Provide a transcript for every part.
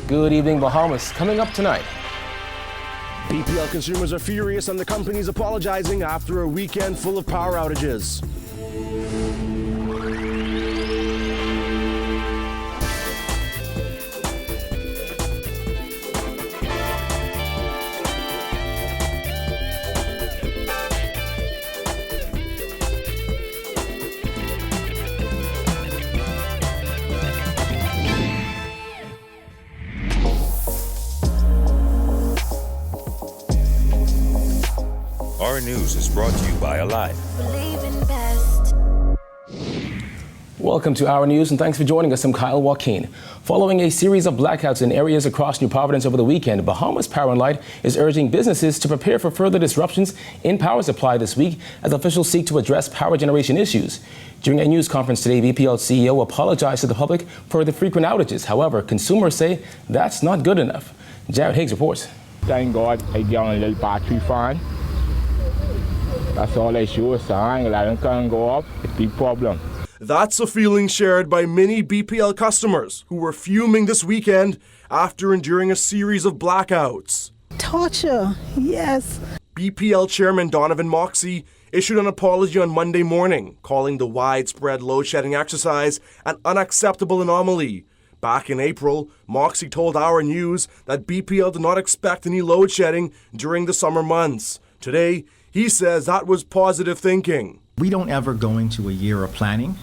Good evening, Bahamas. Coming up tonight. BPL consumers are furious and the company's apologizing after a weekend full of power outages. Our news is brought to you by Alive. Welcome to Our News and thanks for joining us. I'm Kyle Joaquin. Following a series of blackouts in areas across New Providence over the weekend, Bahamas Power and Light is urging businesses to prepare for further disruptions in power supply this week as officials seek to address power generation issues. During a news conference today, BPL CEO apologized to the public for the frequent outages. However, consumers say that's not good enough. Jared Higgs reports. Thank God I get on a little battery fan. That's all I show, so I ain't letting can go up. It's a big problem. That's a feeling shared by many BPL customers who were fuming this weekend after enduring a series of blackouts. Torture, yes. BPL Chairman Donovan Moxey issued an apology on Monday morning, calling the widespread load-shedding exercise an unacceptable anomaly. Back in April, Moxey told Our News that BPL did not expect any load-shedding during the summer months. Today, he says that was positive thinking. We don't ever go into a year of planning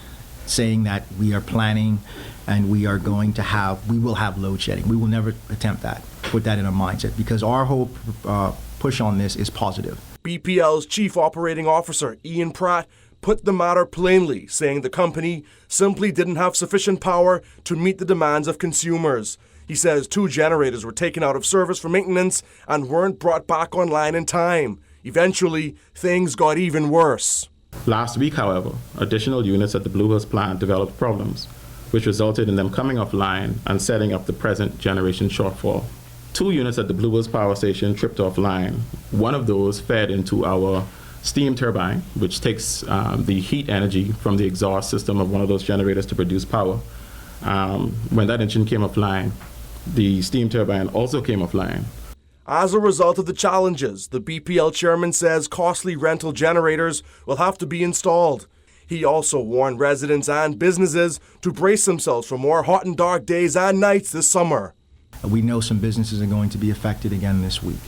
saying that we are planning and we will have load shedding. We will never attempt that, put that in our mindset, because our whole push on this is positive. BPL's Chief Operating Officer, Ian Pratt, put the matter plainly, saying the company simply didn't have sufficient power to meet the demands of consumers. He says 2 generators were taken out of service for maintenance and weren't brought back online in time. Eventually, things got even worse. Last week, however, additional units at the Blue Hills plant developed problems, which resulted in them coming offline and setting up the present generation shortfall. 2 units at the Blue Hills power station tripped offline. One of those fed into our steam turbine, which takes the heat energy from the exhaust system of one of those generators to produce power. When that engine came offline, the steam turbine also came offline. As a result of the challenges, the BPL chairman says costly rental generators will have to be installed. He also warned residents and businesses to brace themselves for more hot and dark days and nights this summer. We know some businesses are going to be affected again this week.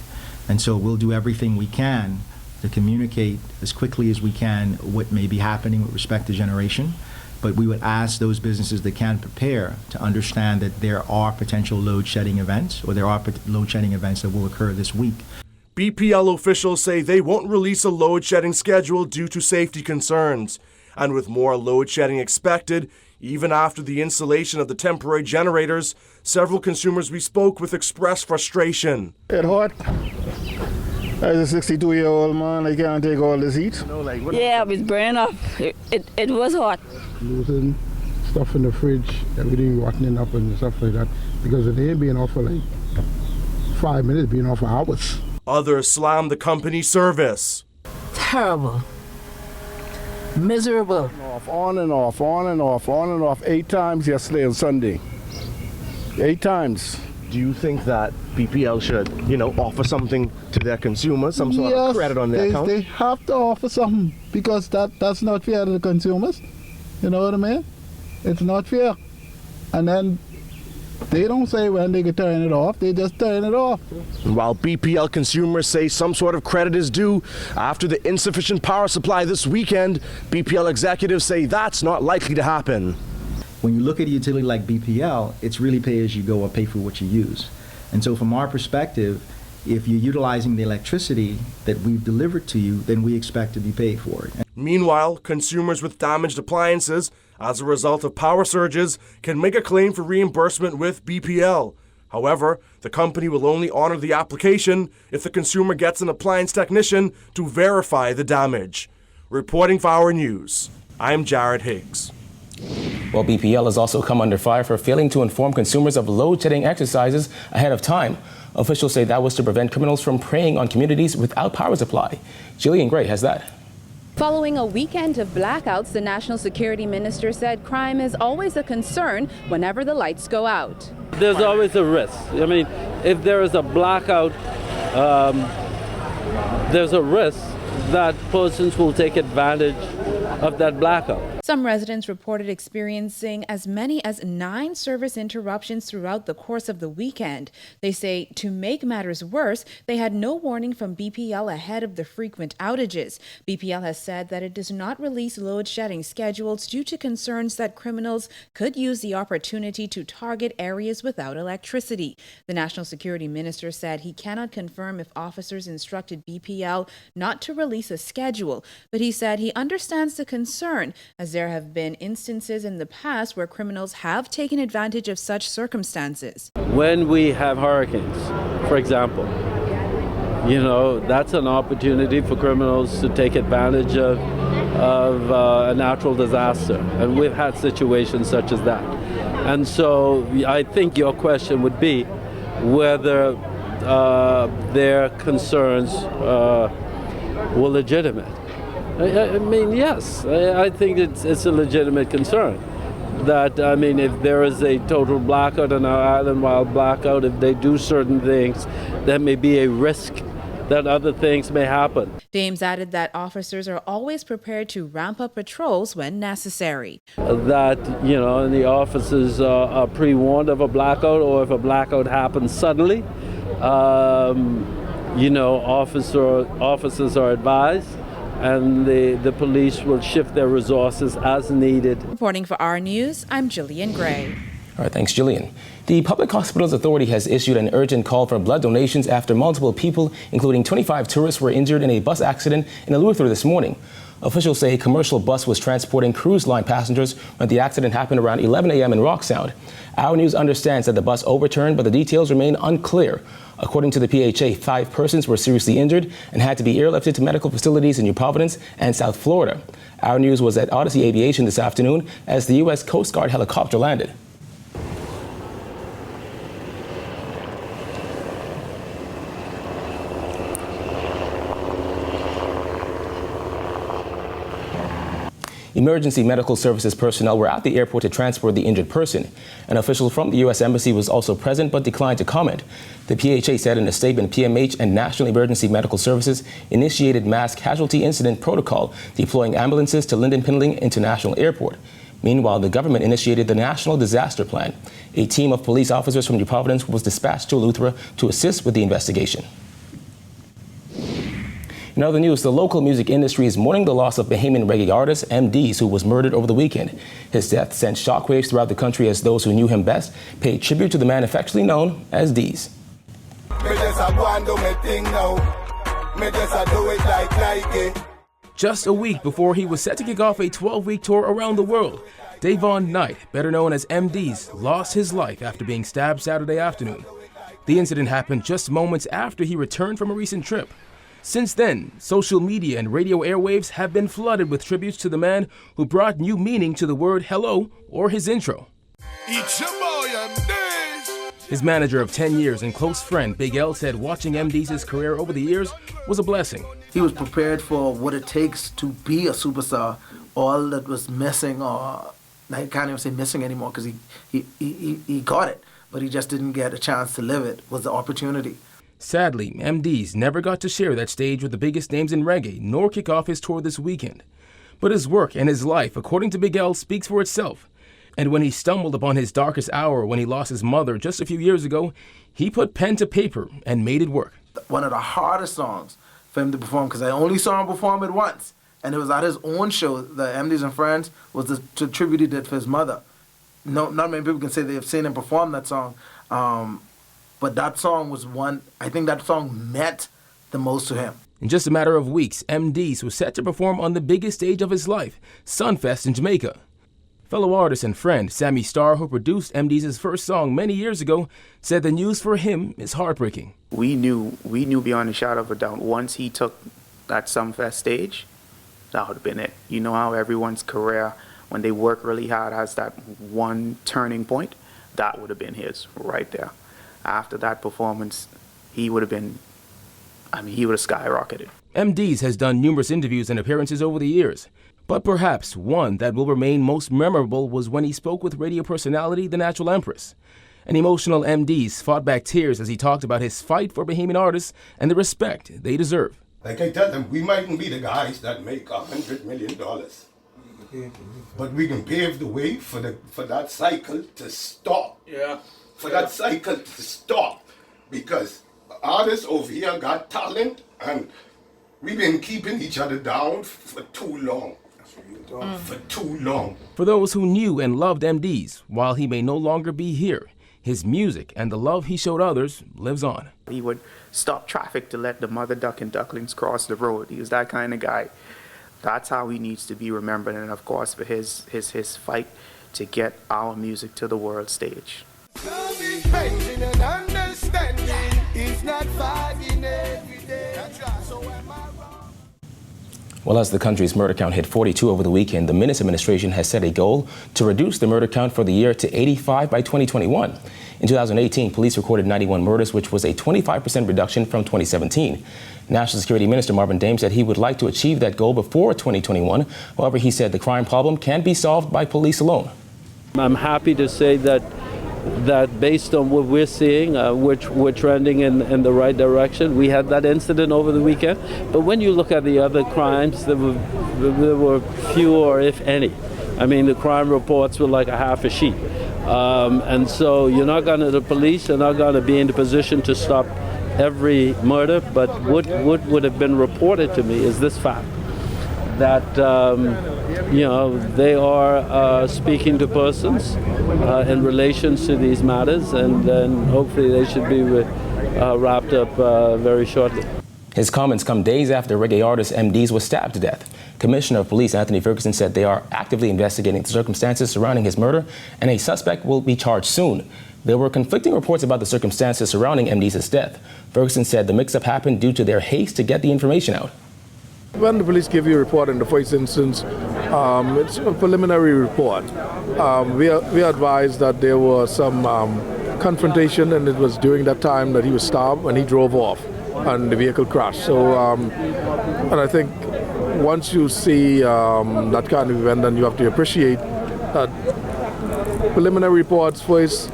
And so we'll do everything we can to communicate as quickly as we can what may be happening with respect to generation. But we would ask those businesses that can prepare to understand that there are potential load shedding events, or there are load shedding events that will occur this week. BPL officials say they won't release a load shedding schedule due to safety concerns. And with more load shedding expected, even after the installation of the temporary generators, several consumers we spoke with expressed frustration. It's hot. As a 62-year-old man, I can't take all this heat. Yeah, it was burning up. It was hot. Losing stuff in the fridge, everything rotting up and stuff like that, because it ain't being off for like 5 minutes, being off for hours. Others slammed the company's service. Terrible. Miserable. On and off, on and off, on and off, 8 times yesterday on Sunday. 8 times. Do you think that BPL should, offer something to their consumers, some sort of credit on their account? They have to offer something, because that's not fair to the consumers. You know what I mean? It's not fair. And then they don't say when they can turn it off, they just turn it off. While BPL consumers say some sort of credit is due after the insufficient power supply this weekend, BPL executives say that's not likely to happen. When you look at a utility like BPL, it's really pay as you go or pay for what you use. And so from our perspective, if you're utilizing the electricity that we've delivered to you, then we expect to be paid for it. Meanwhile, consumers with damaged appliances as a result of power surges can make a claim for reimbursement with BPL. However, the company will only honor the application if the consumer gets an appliance technician to verify the damage. Reporting for Our News, I'm Jared Higgs. Well, BPL has also come under fire for failing to inform consumers of load-shedding exercises ahead of time. Officials say that was to prevent criminals from preying on communities without power supply. Jillian Gray has that. Following a weekend of blackouts, the National Security Minister said crime is always a concern whenever the lights go out. There's always a risk. I mean, if there is a blackout, there's a risk that persons will take advantage of that blackout. Some residents reported experiencing as many as 9 service interruptions throughout the course of the weekend. They say to make matters worse, they had no warning from BPL ahead of the frequent outages. BPL has said that it does not release load shedding schedules due to concerns that criminals could use the opportunity to target areas without electricity. The National Security Minister said he cannot confirm if officers instructed BPL not to release a schedule, but he said he understands the concern, as there have been instances in the past where criminals have taken advantage of such circumstances. When we have hurricanes, for example, that's an opportunity for criminals to take advantage of a natural disaster. And we've had situations such as that. And so I think your question would be whether their concerns were legitimate. I mean, yes, I think it's a legitimate concern. That, I mean, if there is a total blackout on our island-wide blackout, if they do certain things, there may be a risk that other things may happen. Dames added that officers are always prepared to ramp up patrols when necessary. That, and the officers are pre-warned of a blackout, or if a blackout happens suddenly, officers are advised, and the police will shift their resources as needed. Reporting for Our News, I'm Jillian Gray. All right, thanks, Jillian. The Public Hospitals Authority has issued an urgent call for blood donations after multiple people, including 25 tourists, were injured in a bus accident in Eleuthera this morning. Officials say a commercial bus was transporting cruise line passengers when the accident happened around 11 a.m. in Rock Sound. Our News understands that the bus overturned, but the details remain unclear. According to the PHA, 5 persons were seriously injured and had to be airlifted to medical facilities in New Providence and South Florida. Our News was at Odyssey Aviation this afternoon as the U.S. Coast Guard helicopter landed. Emergency medical services personnel were at the airport to transport the injured person. An official from the U.S. Embassy was also present but declined to comment. The PHA said in a statement PMH and National Emergency Medical Services initiated mass casualty incident protocol, deploying ambulances to Lynden Pindling International Airport. Meanwhile, the government initiated the National Disaster Plan. A team of police officers from New Providence was dispatched to Eleuthera to assist with the investigation. In other news, the local music industry is mourning the loss of Bahamian reggae artist MDs, who was murdered over the weekend. His death sent shockwaves throughout the country as those who knew him best paid tribute to the man affectionately known as D's. Just a week before he was set to kick off a 12-week tour around the world, Davon Knight, better known as MDs, lost his life after being stabbed Saturday afternoon. The incident happened just moments after he returned from a recent trip. Since then, social media and radio airwaves have been flooded with tributes to the man who brought new meaning to the word hello or his intro. His manager of 10 years and close friend Big L said watching MD's career over the years was a blessing. He was prepared for what it takes to be a superstar. All that was missing, or I can't even say missing anymore because he got it, but he just didn't get a chance to live it, was the opportunity. Sadly, MD's never got to share that stage with the biggest names in reggae, nor kick off his tour this weekend. But his work and his life, according to Big L, speaks for itself. And when he stumbled upon his darkest hour when he lost his mother just a few years ago, he put pen to paper and made it work. One of the hardest songs for him to perform, because I only saw him perform it once, and it was at his own show, the MD's and Friends, was the tribute he did for his mother. No, not many people can say they've seen him perform that song. But that song was one, I think that song meant the most to him. In just a matter of weeks, MD's was set to perform on the biggest stage of his life, Sunfest in Jamaica. Fellow artist and friend Sammy Starr, who produced MD's first song many years ago, said the news for him is heartbreaking. We knew beyond a shadow of a doubt, once he took that Sunfest stage, that would have been it. You know how everyone's career, when they work really hard, has that one turning point? That would have been his right there. After that performance, he would have skyrocketed. MD's has done numerous interviews and appearances over the years, but perhaps one that will remain most memorable was when he spoke with radio personality The Natural Empress. An emotional MDs fought back tears as he talked about his fight for Bahamian artists and the respect they deserve. Like I tell them, we mightn't be the guys that make $100 million, but we can pave the way for that cycle to stop. Yeah. For that cycle to stop, because artists over here got talent, and we've been keeping each other down for too long. For too long. For those who knew and loved MDs, while he may no longer be here, his music and the love he showed others lives on. He would stop traffic to let the mother duck and ducklings cross the road. He was that kind of guy. That's how he needs to be remembered, and of course for his fight to get our music to the world stage. Well, as the country's murder count hit 42 over the weekend, the Minnis administration has set a goal to reduce the murder count for the year to 85 by 2021. In 2018, police recorded 91 murders, which was a 25% reduction from 2017. National Security Minister Marvin Dame said he would like to achieve that goal before 2021. However, he said the crime problem can't be solved by police alone. I'm happy to say that based on what we're seeing, we're trending in the right direction. We had that incident over the weekend, but when you look at the other crimes, there were fewer, if any. I mean, the crime reports were like a half a sheet. And so the police are not going to be in the position to stop every murder, but what would have been reported to me is this fact, that they are speaking to persons in relation to these matters, and then hopefully they should be wrapped up very shortly. His comments come days after reggae artist MDs was stabbed to death. Commissioner of Police Anthony Ferguson said they are actively investigating the circumstances surrounding his murder, and a suspect will be charged soon. There were conflicting reports about the circumstances surrounding MDs' death. Ferguson said the mix-up happened due to their haste to get the information out. When the police give you a report in the first instance, it's a preliminary report. We advised that there was some confrontation, and it was during that time that he was stabbed when he drove off and the vehicle crashed. So, and I think once you see that kind of event, then you have to appreciate that preliminary reports first.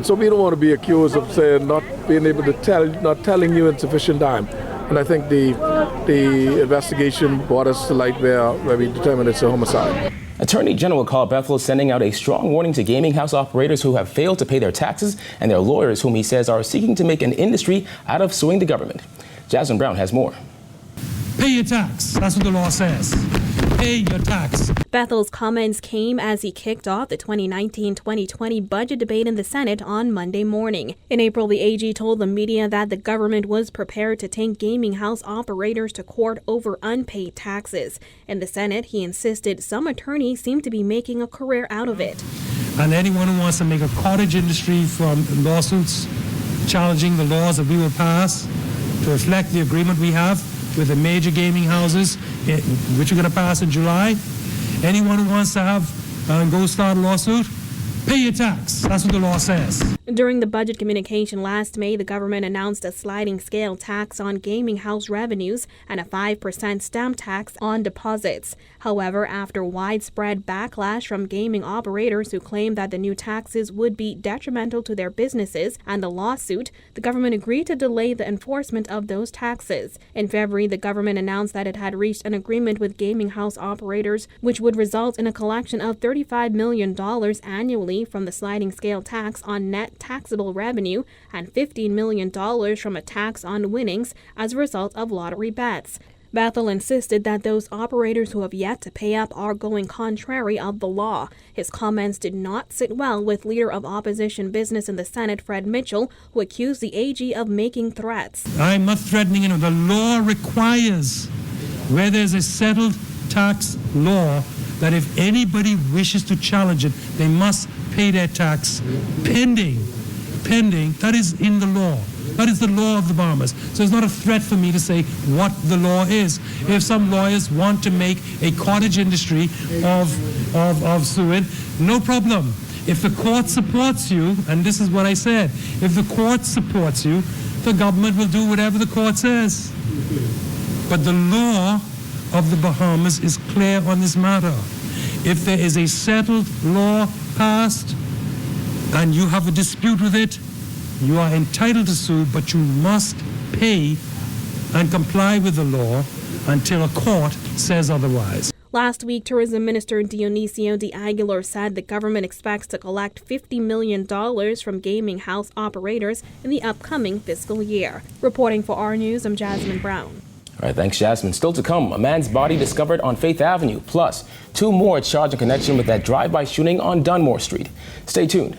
So we don't want to be accused of saying not being able to tell, not telling you in sufficient time. And I think the investigation brought us to light where we determined it's a homicide. Attorney General Carl Bethel is sending out a strong warning to gaming house operators who have failed to pay their taxes and their lawyers, whom he says are seeking to make an industry out of suing the government. Jasmine Brown has more. Pay your tax. That's what the law says. Pay your tax. Bethel's comments came as he kicked off the 2019-2020 budget debate in the Senate on Monday morning. In April, the AG told the media that the government was prepared to take gaming house operators to court over unpaid taxes. In the Senate, he insisted some attorneys seem to be making a career out of it. And anyone who wants to make a cottage industry from lawsuits challenging the laws that we will pass to reflect the agreement we have with the major gaming houses, which we're going to pass in July. Anyone who wants to have go start a lawsuit, pay your tax. That's what the law says. During the budget communication last May, the government announced a sliding scale tax on gaming house revenues and a 5% stamp tax on deposits. However, after widespread backlash from gaming operators who claimed that the new taxes would be detrimental to their businesses and the lawsuit, the government agreed to delay the enforcement of those taxes. In February, the government announced that it had reached an agreement with gaming house operators, which would result in a collection of $35 million annually from the sliding scale tax on net taxable revenue and $15 million from a tax on winnings as a result of lottery bets. Bethel insisted that those operators who have yet to pay up are going contrary of the law. His comments did not sit well with leader of opposition business in the Senate, Fred Mitchell, who accused the AG of making threats. I'm not threatening it. The law requires, where there's a settled tax law, that if anybody wishes to challenge it, they must pay their tax pending. That is in the law. That is the law of the Bahamas. So it's not a threat for me to say what the law is. If some lawyers want to make a cottage industry of suing, no problem. If the court supports you, and this is what I said, if the court supports you, the government will do whatever the court says. But the law of the Bahamas is clear on this matter. If there is a settled law passed, and you have a dispute with it, you are entitled to sue, but you must pay and comply with the law until a court says otherwise. Last week, Tourism Minister Dionisio de Aguilar said the government expects to collect $50 million from gaming house operators in the upcoming fiscal year. Reporting for our News, I'm Jasmine Brown. All right, thanks, Jasmine. Still to come, a man's body discovered on Faith Avenue, plus 2 more charged in connection with that drive-by shooting on Dunmore Street. Stay tuned.